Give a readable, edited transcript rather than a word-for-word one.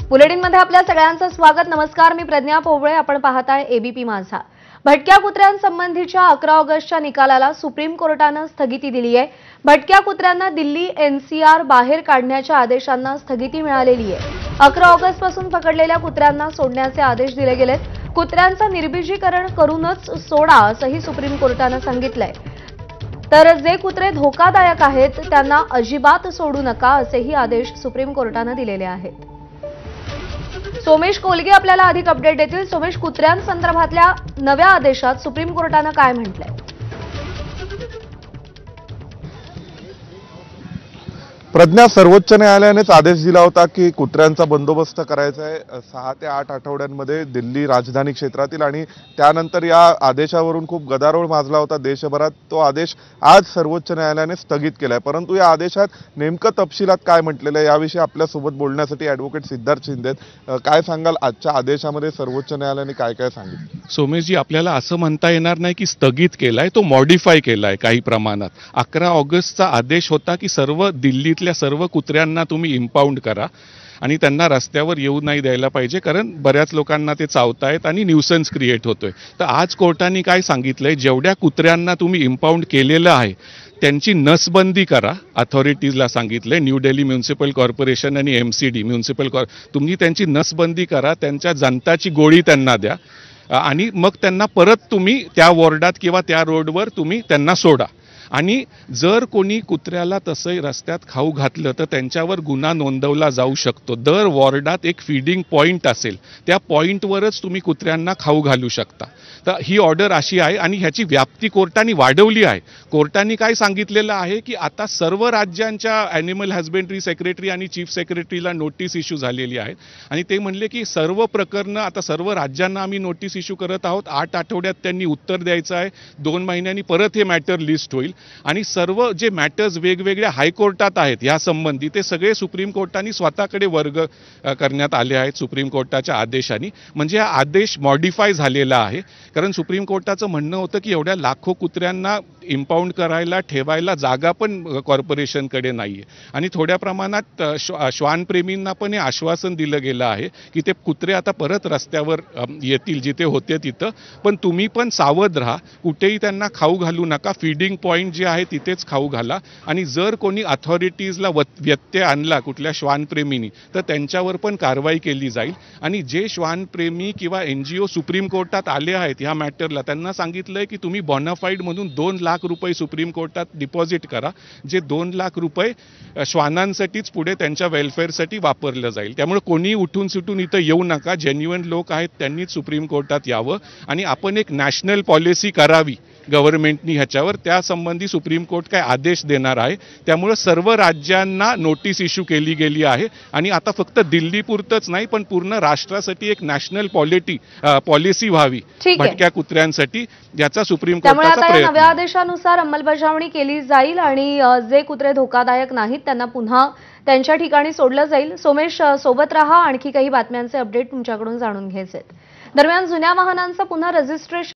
बुलेटिनमध्ये आपल्या सगळ्यांचं स्वागत। नमस्कार, मी प्रज्ञा पोवळे। आपण पाहताय एबीपी माझा। भटक्या कुत्र्यांसंबंधीच्या 11 ऑगस्टच्या निकालाला सुप्रीम कोर्टाने स्थगिती दिली आहे। भटक्या कुत्र्यांना दिल्ली एनसीआर बाहेर काढण्याच्या आदेशांना स्थगिती मिळालेली आहे। 11 ऑगस्ट पासून पकडलेल्या कुत्र्यांना सोडण्याचे आदेश दिले गेलेत। कुत्र्यांचं निर्बीजीकरण करूनच सोडा असंही सुप्रीम कोर्टाने सांगितलंय। तर जे कुत्रे धोकादायक आहेत त्यांना अजिबात सोडू नका असेही आदेश सुप्रीम कोर्टाने दिलेले आहेत। सोमेश कोलगे आपल्याला अधिक अपडेट देतील। सोमेश, कुत्र्यांसंदर्भातल्या नव्या आदेशात सुप्रीम कोर्टाने काय म्हटलंय? प्रज्ञा, सर्वोच्च न्यायालयानेच आदेश दिला होता की कुत्र्यांचा बंदोबस्त करायचा आहे 6 ते 8 आठवड्यांमध्ये दिल्ली राजधानी क्षेत्रातील, आणि त्यानंतर या आदेशावरून खूप गदारोळ माजला होता देशभरात। तो आदेश आज सर्वोच्च न्यायालयाने स्थगित केलाय। परंतु या आदेशात नेमकं तपशिलात काय म्हटलेलं आहे याविषयी आपल्यासोबत बोलण्यासाठी ॲडव्होकेट सिद्धार्थ शिंदे आहेत। काय सांगाल, आजच्या आदेशामध्ये सर्वोच्च न्यायालयाने काय काय सांगितलं? सोमेशजी, आपल्याला असं म्हणता येणार नाही की स्थगित केलाय, तो मॉडिफाय केलाय काही प्रमाणात। 11 ऑगस्टचा आदेश होता की सर्व दिल्लीतल्या सर्व कुत्र्यांना तुम्ही इम्पाउंड करा आणि त्यांना रस्त्यावर येऊ नाही द्यायला पाहिजे, कारण बऱ्याच लोकांना ते चावतायत आणि न्यूसन्स क्रिएट होतोय। तर आज कोर्टाने काय सांगितलंय, जेवढ्या कुत्र्यांना तुम्ही इम्पाउंड केलेलं आहे त्यांची नसबंदी करा। अथॉरिटीजला सांगितलंय, न्यू दिल्ली म्युनिसिपल कॉर्पोरेशन आणि एमसीडी तुम्ही त्यांची नसबंदी करा, त्यांच्या जनताची गोळी त्यांना द्या आणि मग त्यांना परत तुम्ही त्या वॉर्डात किंवा त्या रोडवर तुम्ही त्यांना सोडा। आणि जर कोणी कुत्र्याला तसं रस्त्यात खाऊ घातलं तर त्यांच्यावर गुन्हा नोंदवला जाऊ शकतो। दर वॉर्डात एक फीडिंग पॉइंट असेल, त्या पॉइंटवरच तुम्ही कुत्र्यांना खाऊ घालू शकता। तर ही ऑर्डर अशी आहे आणि ह्याची व्याप्ती कोर्टाने वाढवली आहे। कोर्टाने काय सांगितलेलं आहे की आता सर्व राज्यांच्या ॲनिमल हजबेंड्री सेक्रेटरी आणि चीफ सेक्रेटरीला नोटीस इश्यू झालेली आहे आणि ते म्हणले की सर्व प्रकरणं आता सर्व राज्यांना आम्ही नोटीस इश्यू करत आहोत। 8 आठवड्यात त्यांनी उत्तर द्यायचं आहे, 2 महिन्यांनी परत हे मॅटर लिस्ट होईल आणि सर्व जे मॅटर्स वेगवेगळ्या हायकोर्टात आहेत या संबंधी ते सगळे सुप्रीम कोर्टाने स्वतःकडे वर्ग करण्यात आले आहेत सुप्रीम कोर्टाच्या आदेशाने। म्हणजे हा आदेश मॉडिफाय झालेला आहे, कारण सुप्रीम कोर्टाचं म्हणणं होतं की एवढ्या लाखो कुत्र्यांना इम्पाउंड करायला ठेवायला जागा पण कॉर्पोरेशनकडे नाहीये आणि थोड्या प्रमाणात श्वानप्रेमींना पण हे आश्वासन दिलं गेलं आहे की ते कुत्रे आता परत रस्त्यावर येतील जिथे होते तिथं, पण तुम्ही पण सावध राहा, कुठेही त्यांना खाऊ घालू नका। फीडिंग पॉइंट जे आहे तिथेच खाऊ घाला आणि जर कोणी अथॉरिटीजला व्यत्यय आणला कुठल्या श्वानप्रेमींनी तर त्यांच्यावर पण कारवाई केली जाईल। आणि जे श्वानप्रेमी किंवा NGO सुप्रीम कोर्टात आले आहेत ह्या मॅटरला, त्यांना सांगितलंय की तुम्ही बॉनाफाईड म्हणून 2 लाख रुपये सुप्रीम कोर्टात डिपॉझिट करा, जे 2 लाख रुपये श्वानांसाठीच पुढे त्यांच्या वेलफेअरसाठी वापरलं जाईल। त्यामुळे कोणी उठून सुटून इथं येऊ नका, जेन्युइन लोक आहेत त्यांनीच सुप्रीम कोर्टात यावं आणि आपण एक नॅशनल पॉलिसी करावी गव्हर्नमेंटनी ह्याच्यावर, त्यासंबंधी सुप्रीम कोर्ट काय आदेश देणार आहे। त्यामुळे सर्व राज्यांना नोटीस इश्यू केली गेली आहे आणि आता फक्त दिल्लीपुरतच नाही पण पूर्ण राष्ट्रासाठी एक नॅशनल पॉलिसी व्हावी भटक्या कुत्र्यांसाठी, याचा सुप्रीम कोर्टाचा प्रयत्न। त्यामुळे नव्या आदेशानुसार अंमलबजावणी केली जाईल आणि जे कुत्रे धोकादायक नाहीत त्यांना पुन्हा त्यांच्या ठिकाणी सोडलं जाईल। सोमेश, सोबत रहा, आणखी काही बातम्यांचे अपडेट तुमच्याकडून जाणून घ्यायचे। दरम्यान जुन्या वाहनांचं पुन्हा रजिस्ट्रेशन